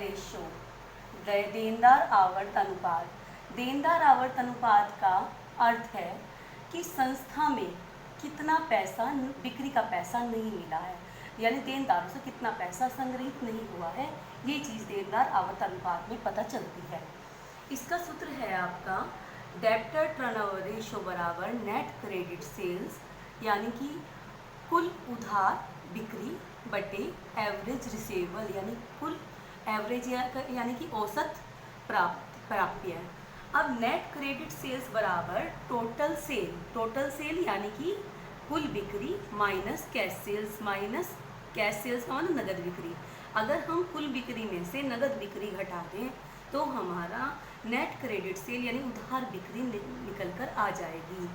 Ratio, देनदार आवर्त अनुपात। देनदार आवर्त अनुपात का अर्थ है कि संस्था में कितना पैसा, बिक्री का पैसा नहीं मिला है, यानी देनदारों से कितना पैसा संग्रहित नहीं हुआ है, ये चीज़ देनदार आवर्त अनुपात में पता चलती है। इसका सूत्र है आपका डेब्टर टर्नओवर रेशो बराबर नेट क्रेडिट सेल्स, यानी कि कुल उधार बिक्री बटे एवरेज रिसीवेबल, यानी कुल एवरेज यानी कि औसत प्राप्य। अब नेट क्रेडिट सेल्स बराबर टोटल सेल यानी कि कुल बिक्री माइनस कैश सेल्स का मतलब नगद बिक्री। अगर हम कुल बिक्री में से नगद बिक्री घटा दें तो हमारा नेट क्रेडिट सेल यानी उधार बिक्री निकल कर आ जाएगी।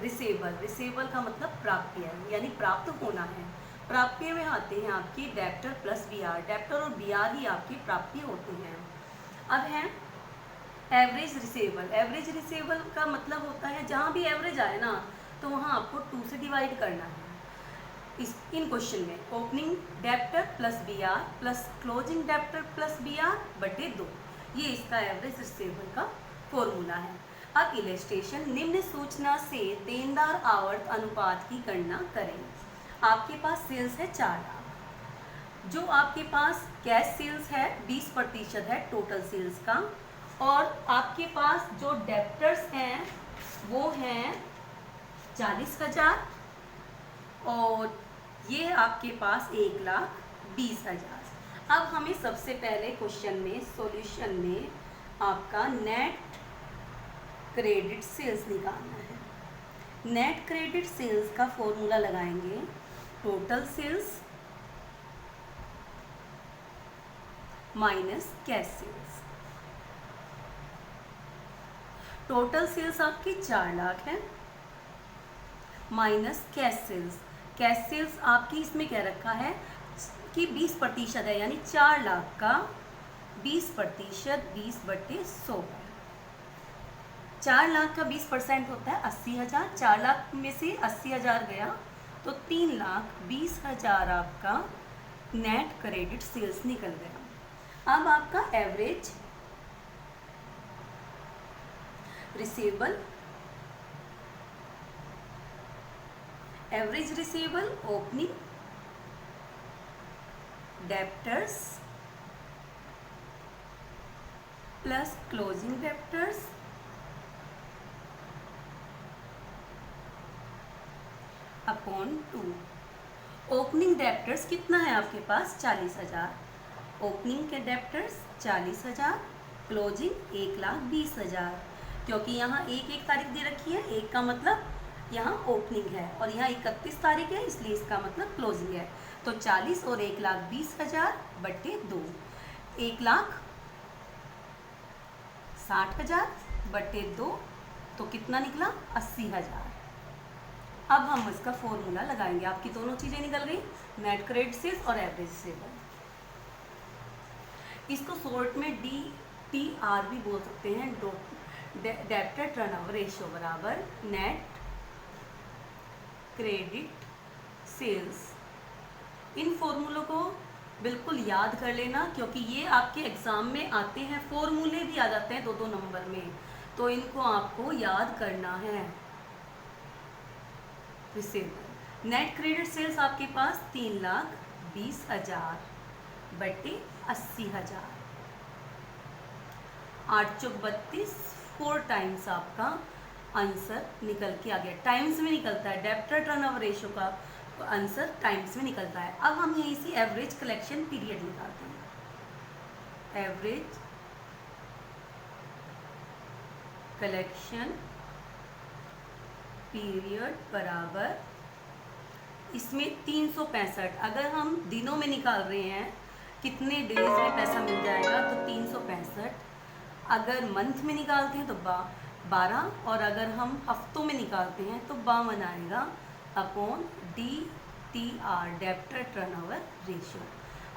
रिसेबल का मतलब प्राप्य यानी प्राप्त होना है। प्राप्य में आते हैं आपकी डेब्टर प्लस बीआर। डेब्टर और बीआर ही आपके प्राप्य होते हैं। अब है एवरेज रिसेबल का मतलब होता है जहाँ भी एवरेज आए ना तो वहाँ आपको 2 से डिवाइड करना है। इन क्वेश्चन में opening debtor plus BR plus closing debtor plus BR बटे 2, ये इसका एवरेज रिसेबल का फॉर्मूला है। अब इलस्ट्रेशन, निम्न सूचना से देनदार आवर्त अनुपात की गणना करें। आपके पास सेल्स है 4 लाख, जो आपके पास कैश सेल्स है 20% है टोटल सेल्स का, और आपके पास जो डेब्टर्स हैं वो हैं 40,000 और ये आपके पास 1,20,000। अब हमें सबसे पहले क्वेश्चन में सॉल्यूशन में आपका नेट क्रेडिट सेल्स निकालना है। नेट क्रेडिट सेल्स का फॉर्मूला लगाएंगे total sales minus cash sales. Total sales आपकी 4 लाख है minus cash sales. Cash sales आपकी इसमें क्या रखा है कि 20% है, यानी 4 लाख का 20% 20/100 है। 4 लाख का 20% होता है 80,000। 4 लाख में से 80,000 गया तो 3,20,000 आपका नेट क्रेडिट सेल्स निकल गया। अब आपका average receivable opening debtors plus closing debtors upon 2। Opening debtors कितना है आपके पास 40,000। ओपनिंग के डेब्टर्स 40,000, क्लोजिंग 1,20,000। क्योंकि यहाँ 1 तारीख दे रखी है, 1 का मतलब यहाँ ओपनिंग है और यहाँ 31 तारीख है, इसलिए इसका मतलब क्लोजिंग है। तो 40 और 1,20,000 बटे 2, 1,60,000 बटे 2 तो कितना निकला 80,000। अब हम इसका फॉर्मूला लगाएंगे। आपकी दोनों चीज़ें निकल गई, नेट क्रेडिट सेल्स और एवरेज रिसीवेबल। इसको शॉर्ट में DTR भी बोल सकते हैं, डेब्टर टर्नओवर रेशियो बराबर नेट क्रेडिट सेल्स। इन फॉर्मूलों को बिल्कुल याद कर लेना क्योंकि ये आपके एग्ज़ाम में आते हैं, फॉर्मूले भी आ जाते हैं 2-2 नंबर में, तो इनको आपको याद करना है। रिसीवेबल नेट क्रेडिट सेल्स आपके पास 3,20,000 बटे 80,000, 8 चौक 32, 4 टाइम्स आपका आंसर निकल के आ गया। टाइम्स में निकलता है, डेब्टर टर्नओवर रेशियो का आंसर टाइम्स में निकलता है। अब हम यहीं से एवरेज कलेक्शन पीरियड निकालते हैं। एवरेज कलेक्शन पीरियड बराबर, इसमें 365, अगर हम दिनों में निकाल रहे हैं कितने डेज में पैसा मिल जाएगा तो 365, अगर मंथ में निकालते हैं तो 12, और अगर हम हफ्तों में निकालते हैं तो 52 आएगा upon DTR debtor turnover ratio.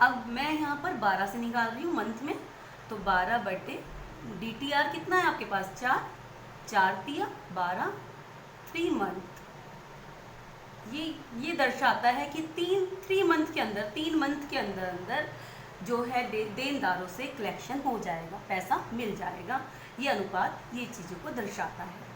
अब मैं यहाँ पर 12 से निकाल रही हूँ मंथ में, तो 12 बटे DTR कितना है आपके पास 4, 4 तिया 12, 3 मंथ। ये दर्शाता है कि 3 मंथ के अंदर जो है देनदारों से कलेक्शन हो जाएगा, पैसा मिल जाएगा। ये अनुपात ये चीज़ों को दर्शाता है।